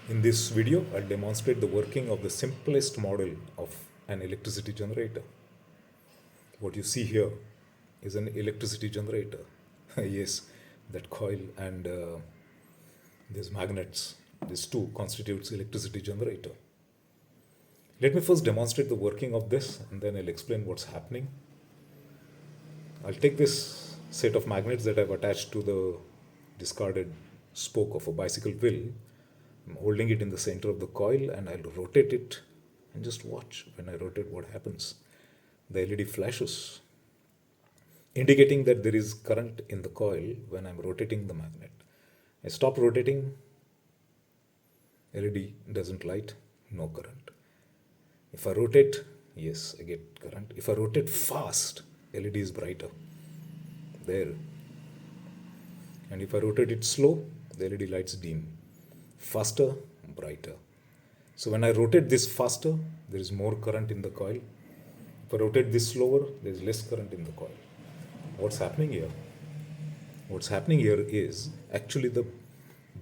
In this video, I'll demonstrate the working of the simplest model of an electricity generator. What you see here is an electricity generator. Yes, that coil and these magnets, these two constitutes electricity generator. Let me first demonstrate the working of this and then I'll explain what's happening. I'll take this set of magnets that I've attached to the discarded spoke of a bicycle wheel. I'm holding it in the center of the coil and I'll rotate it and just watch when I rotate what happens. The LED flashes, indicating that there is current in the coil when I'm rotating the magnet. I stop rotating, LED doesn't light, no current. If I rotate, yes, I get current. If I rotate fast, LED is brighter. There. And if I rotate it slow, the LED lights dim. Faster, brighter. So when I rotate this faster, there is more current in the coil. If I rotate this slower, there is less current in the coil. What's happening here? What's happening here is actually the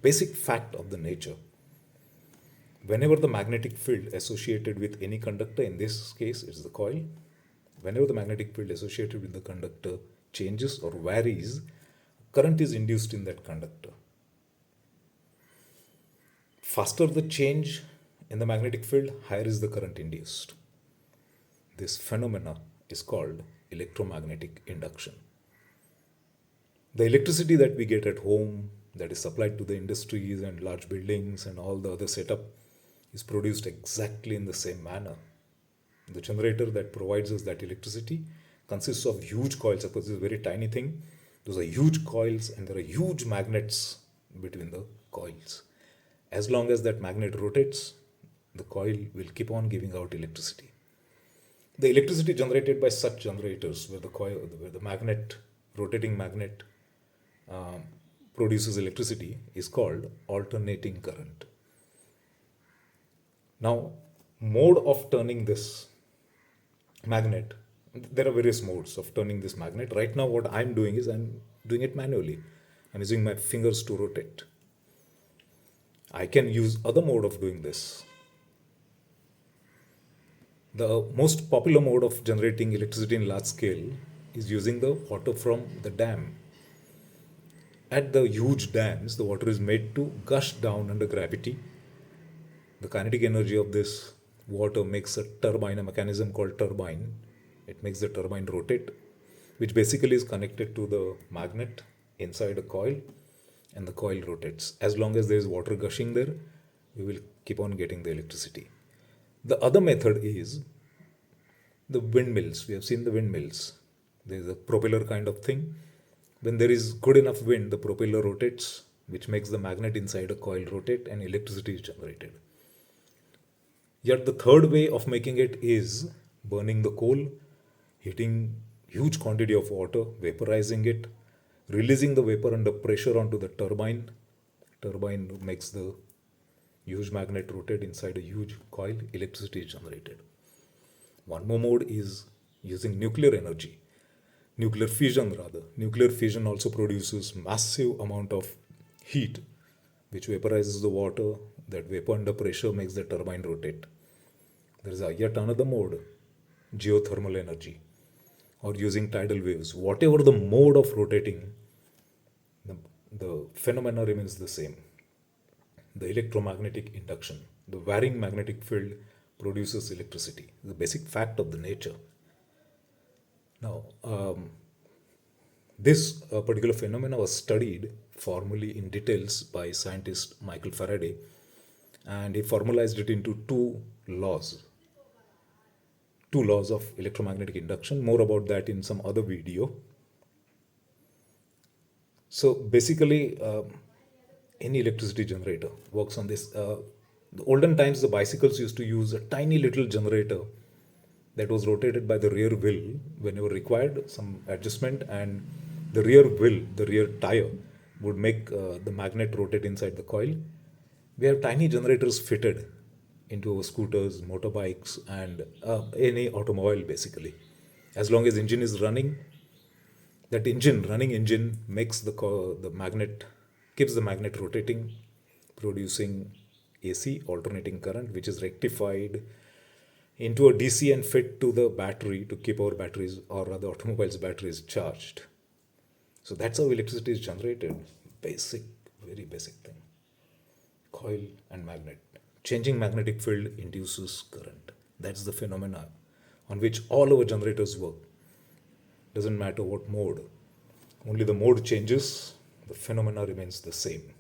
basic fact of the nature. Whenever the magnetic field associated with any conductor, in this case it's the coil, whenever the magnetic field associated with the conductor changes or varies, current is induced in that conductor. Faster the change in the magnetic field, higher is the current induced. This phenomena is called electromagnetic induction. The electricity that we get at home, that is supplied to the industries and large buildings and all the other setup, is produced exactly in the same manner. The generator that provides us that electricity consists of huge coils. Of course, this is a very tiny thing. Those are huge coils and there are huge magnets between the coils. As long as that magnet rotates, the coil will keep on giving out electricity. The electricity generated by such generators, where the magnet, rotating magnet, produces electricity, is called alternating current. Now, mode of turning this magnet, there are various modes of turning this magnet. Right now, what I'm doing is I'm doing it manually. I'm using my fingers to rotate. I can use other mode of doing this. The most popular mode of generating electricity in large scale is using the water from the dam. At the huge dams, the water is made to gush down under gravity. The kinetic energy of this water makes a turbine, a mechanism called turbine. It makes the turbine rotate, which basically is connected to the magnet inside a coil, and the coil rotates. As long as there is water gushing there, we will keep on getting the electricity. The other method is the windmills. We have seen the windmills. There is a propeller kind of thing. When there is good enough wind, the propeller rotates, which makes the magnet inside a coil rotate and electricity is generated. Yet the third way of making it is burning the coal, heating huge quantity of water, vaporizing it, releasing the vapor under pressure onto the turbine. Turbine makes the huge magnet rotate inside a huge coil, electricity is generated. One more mode is using nuclear energy, nuclear fission rather. Nuclear fission also produces massive amount of heat, which vaporizes the water. That vapor under pressure makes the turbine rotate. There is yet another mode, geothermal energy, or using tidal waves. Whatever the mode of rotating, the phenomena remains the same. The electromagnetic induction, the varying magnetic field produces electricity. The basic fact of the nature. Now, this particular phenomena was studied formally in details by scientist Michael Faraday, and he formalized it into two laws of electromagnetic induction. More about that in some other video. So basically, any electricity generator works on this. The olden times, the bicycles used to use a tiny little generator that was rotated by the rear wheel whenever required some adjustment, and the rear wheel, the rear tire, would make the magnet rotate inside the coil. We have tiny generators fitted into our scooters, motorbikes, and any automobile basically. As long as engine is running, that running engine makes the magnet, keeps the magnet rotating, producing AC, alternating current, which is rectified into a DC and fed to the battery to keep our batteries, or rather automobiles' batteries, charged. So that's how electricity is generated. Basic, very basic thing. Coil and magnet. Changing magnetic field induces current. That's the phenomena on which all our generators work. Doesn't matter what mode. Only the mode changes, the phenomena remains the same.